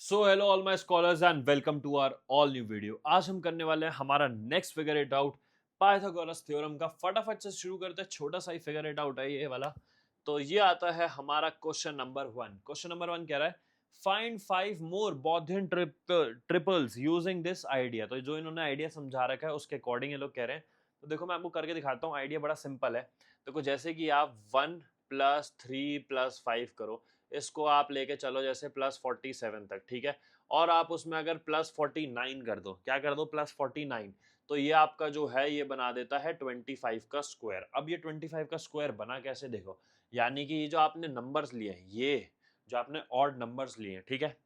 So hello all my scholars and welcome to our all new video. आज हम करने वाले हैं हमारा next figure it out Pythagoras theorem का। फटाफट से शुरू करते हैं, छोटा सा ही फिगर इट आउट है ये वाला। तो ये आता है हमारा क्वेश्चन नंबर 1। क्वेश्चन नंबर 1 कह रहा है फाइंड 5 मोर बॉथियन ट्रिपल्स यूजिंग दिस आइडिया। तो जो इन्होंने आइडिया समझा रखा है उसके अकॉर्डिंग ये लोग कह रहे हैं। तो देखो मैं आपको करके दिखाता हूँ। आइडिया बड़ा सिंपल है। देखो जैसे कि आप 1 + 3 + 5 करो, इसको आप लेके चलो जैसे +47 तक, ठीक है। और आप उसमें अगर +49 कर दो, क्या कर दो, +49, तो ये आपका जो है ये बना देता है 25 का स्क्वायर। अब ये 25 का स्क्वायर बना कैसे, देखो यानी कि ये जो आपने नंबर्स लिए हैं, ये जो आपने ऑड नंबर्स लिए हैं, ठीक है।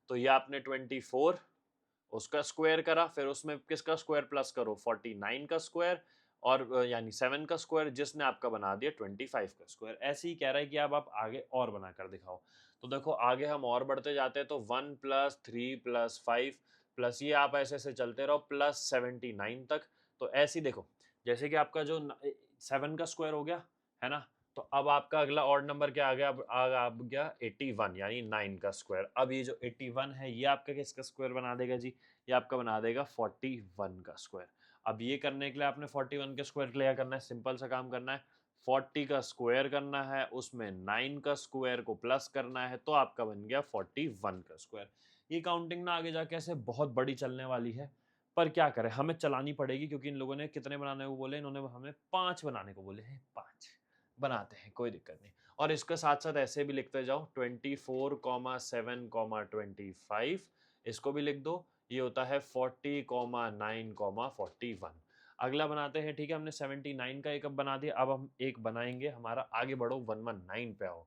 तो ये आपने 24 उसका स्क्वायर करा, फिर उसमें किसका स्क्वायर प्लस करो, 49 का स्क्वायर, और यानी 7 का स्क्वायर, जिसने आपका बना दिया 25 का स्क्वायर। ऐसे ही कह रहा है कि अब आप आगे और बना कर दिखाओ। तो देखो आगे हम और बढ़ते जाते हैं। तो 1 + 3 + 5 प्लस ये आप ऐसे ऐसे चलते रहो +79 तक। तो ऐसे ही देखो, जैसे कि आपका जो 7 का स्क्वायर हो गया है ना। तो अब आपका अगला ऑड नंबर क्या आ गया, अब आ गया 81 यानी 9 का स्क्वायर। अब ये जो 81 है ये आपका किसका स्क्वायर बना देगा जी, ये आपका बना देगा 41 का स्क्वायर। अब ये करने के लिए आपने 41 के स्क्वायर के लिए क्या करना है, सिंपल सा काम करना है, 40 का स्क्वायर करना है, उसमें 9 का स्क्वायर को प्लस करना है, तो आपका बन गया 41 का स्क्वायर। ये काउंटिंग ना आगे जाके ऐसे बहुत बड़ी चलने वाली है, पर क्या करें, हमें चलानी पड़ेगी क्योंकि इन लोगों ने कितने बनाने को बोले, इन्होंने हमें 5 बनाने को बोले हैं। 5 बनाते हैं, कोई दिक्कत नहीं। और इसके साथ साथ ऐसे भी लिखते जाओ 24,7,25, इसको भी लिख दो। ये होता है 40,9,41। अगला बनाते हैं, ठीक है। हमने 79 का एक अब बना दिया, अब हम एक बनाएंगे हमारा, आगे बढ़ो 119 पे आओ।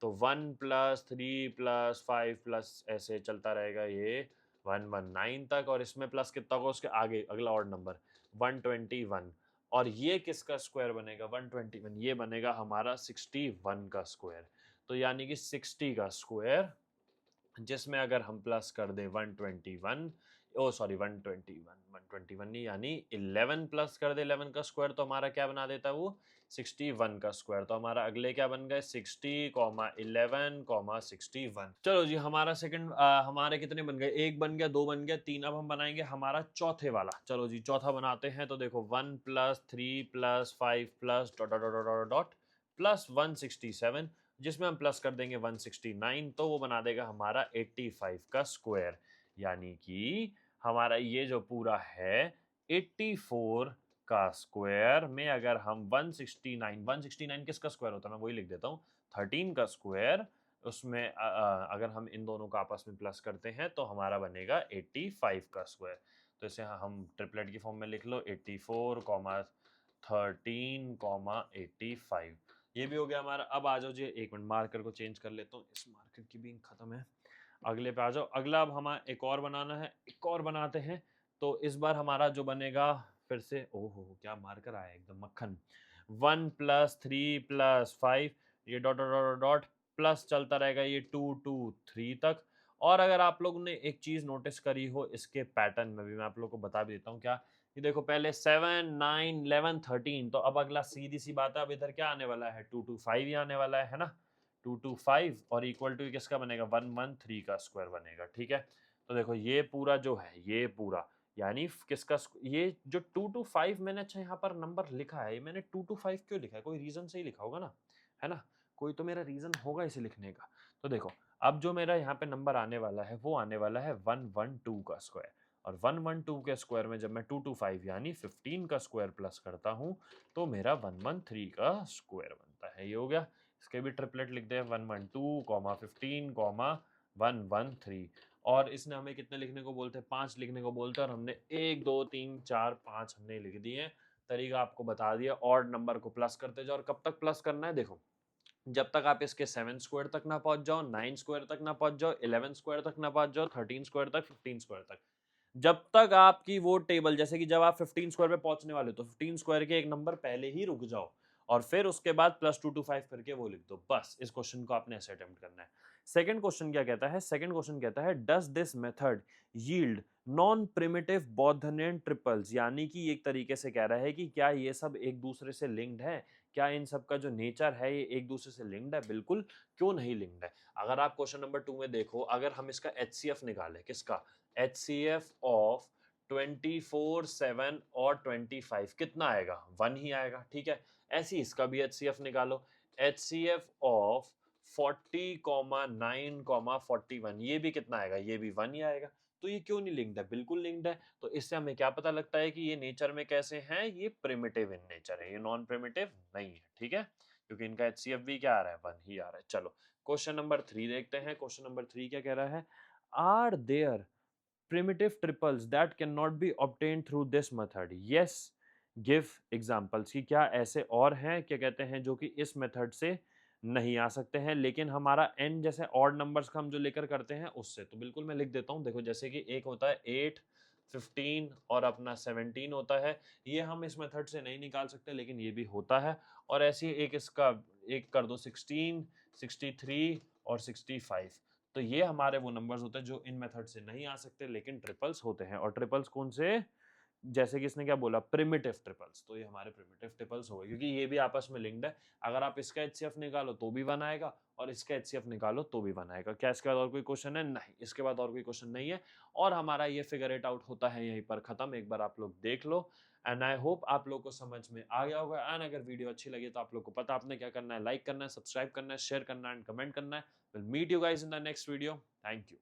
तो 1 + 3 + 5 प्लस ऐसे चलता रहेगा ये 119 तक, और इसमें प्लस कितना होगा उसके आगे अगला ऑड नंबर 121। और ये किसका स्क्वायर बनेगा, 121, ये बनेगा हमारा 61 का स्क्वायर। तो यानी कि 60 का स्क्वायर, जिसमें अगर हम प्लस कर दें 121, ओ सॉरी 121 नहीं, यानी 11 प्लस कर दे 11 का स्क्वायर, तो हमारा क्या बना देता है वो 61 का स्क्वायर। तो हमारा अगले क्या बन गए 60,11,61। चलो जी, हमारा सेकंड हमारे कितने बन गए, एक बन गया, दो बन गया, तीन। अब हम बनाएंगे हमारा चौथे वाला। चलो जी चौथा बनाते हैं। तो देखो 1 + 3 + 5 plus dot dot dot dot dot plus 167, जिसमें हम प्लस कर देंगे 169, तो वो बना देगा हमारा 85 का स्क्वायर। यानी कि हमारा ये जो पूरा है 84 का स्क्वायर में अगर हम 169 किसका स्क्वायर होता है, मैं वही लिख देता हूँ, 13 का स्क्वायर, उसमें अगर हम इन दोनों का आपस में प्लस करते हैं तो हमारा बनेगा 85 का स्क्वायर। तो इसे हम ट्रिपलेट की फॉर्म में लिख लो 84, 13, 85। ये भी हो गया हमारा। अब आ जाओ जी, एक मिनट मार्कर को चेंज कर लेता हूँ, इस मार्कर की भी इंक खत्म है। अगले पे आ जाओ। अगला अब हमारा एक और बनाना है, एक और बनाते हैं। तो इस बार हमारा जो बनेगा फिर से, ओहो क्या मार्कर आया एकदम मक्खन। 1 + 3 + 5, ये dot dot dot dot plus चलता रहेगा ये 2 2 3 तक। और अगर आप लोगों ने एक चीज नोटिस करी हो इसके पैटर्न में भी, मैं आप लोगों को बता भी देता हूँ क्या। ये देखो पहले 7 9 11 13, तो अब अगला सीधी सी बात है, अब इधर क्या आने वाला है, 2 2 5 ही आने वाला है ना। 2 2 5 और इक्वल टू किसका बनेगा, 113 का स्क्वायर बनेगा, ठीक है। तो देखो ये पूरा जो है, ये पूरा यानी किसका ये जो 2 2 5 मैंने अच्छा यहाँ पर नंबर लिखा है, ये मैंने 2 2 5 क्यों लिखा है, कोई रीजन से ही लिखा होगा ना, है ना। कोई तो मेरा रीजन होगा इसे लिखने का। तो देखो अब जो मेरा यहाँ पे नंबर आने वाला है वो आने वाला है 112 का स्क्वायर। और 112 के स्क्वायर में जब मैं 225 यानी 15 का स्क्वायर प्लस करता हूँ, तो मेरा 113 का स्क्वायर बनता है। ये हो गया। इसके भी ट्रिपलेट लिख दे 112, 15, 113। और इसने हमें कितने लिखने को बोलते हैं, 5 लिखने को बोलते हैं, और हमने 1 2 3 4 5 हमने लिख दिए। तरीका आपको बता दिया, ऑड नंबर को प्लस करते जाओ। और कब तक प्लस करना है, देखो जब तक आप इसके 7 स्क्वायर तक ना पहुंच जाओ, 9 स्क्वायर तक ना पहुंच जाओ, 11 स्क्वायर तक ना पहुंच जाओ, 13 स्क्वायर तक, 15 स्क्वायर तक। जब तक आपकी वो टेबल, जैसे कि जब आप 15 स्क्वायर पे पहुंचने वाले हो तो 15 स्क्वायर के एक नंबर पहले ही रुक जाओ, और फिर उसके बाद +2 to 5 करके वो लिख दो। बस इस क्वेश्चन को आपने ऐसे अटेम्प्ट करना है। सेकंड क्वेश्चन क्या कहता है, सेकंड क्वेश्चन कहता है does this method yield non primitive बोर्थनियन ट्रिपल्स। यानी कि एक तरीके से कह रहा है कि क्या ये सब एक दूसरे से लिंक्ड है, क्या इन सब का जो नेचर है ये एक दूसरे से लिंक्ड है? बिल्कुल, क्यों नहीं लिंक्ड है? अगर आप क्वेश्चन नंबर 2 में देखो, अगर हम इसका एचसीएफ निकालें, किसका? एचसीएफ ऑफ 24, 7 और 25 कितना आएगा? 1 ही आएगा, ठीक है? ऐसे ही इसका भी एचसीएफ निकालो, एचसीएफ ऑफ 40, 9, 41 ये भी कितना आएगा? ये भी 1 ही आएगा। तो ये क्यों नहीं लिंक्ड है? बिल्कुल लिंक्ड है। तो इससे हमें क्या पता लगता है कि ये नेचर में कैसे हैं? ये प्रिमिटिव इन नेचर है, ये नॉन प्रिमिटिव नहीं है, ठीक है? क्योंकि इनका एचसीएफ भी क्या आ रहा है? 1 ही आ रहा है। चलो क्वेश्चन नंबर 3 देखते हैं। क्वेश्चन नंबर 3 क्या कह रहा है? Are there primitive triples that cannot be obtained through this method? Yes, give examples कि क्या ऐसे और हैं, क्या कहते हैं, जो कि इस मेथड से नहीं आ सकते हैं लेकिन हमारा n जैसे ऑड नंबर्स का हम जो लेकर करते हैं उससे। तो बिल्कुल मैं लिख देता हूँ, देखो जैसे कि एक होता है 8, 15 और अपना 17 होता है, ये हम इस मेथड से नहीं निकाल सकते लेकिन ये भी होता है। और ऐसे ही एक इसका एक कर दो 16, 63 और 65। तो ये हमारे वो नंबर्स होते हैं जो इन मेथड से नहीं आ सकते लेकिन ट्रिपल्स होते हैं। और ट्रिपल्स कौन से? जैसे कि इसने क्या बोला? Primitive triples. तो ये हमारे प्रिमिटिव ट्रिपल्स हो गए क्योंकि ये भी आपस में लिंक्ड है। अगर आप इसका एचसीएफ निकालो तो भी 1 आएगा और इसका एचसीएफ निकालो तो भी 1 आएगा। क्या इसके बाद और कोई क्वेश्चन है? नहीं, इसके बाद और कोई क्वेश्चन नहीं है। और हमारा ये फिगर इट आउट होता है यहीं पर खत्म। एक बार आप लोग देख लो एंड आई होप आप लोग को समझ में आ गया होगा। एंड अगर वीडियो अच्छी लगी तो आप लोग को पता आपने क्या करना है, लाइक करना है, सब्सक्राइब करना है, शेयर करना है एंड कमेंट करना है। Will meet you guys in the next video. Thank you.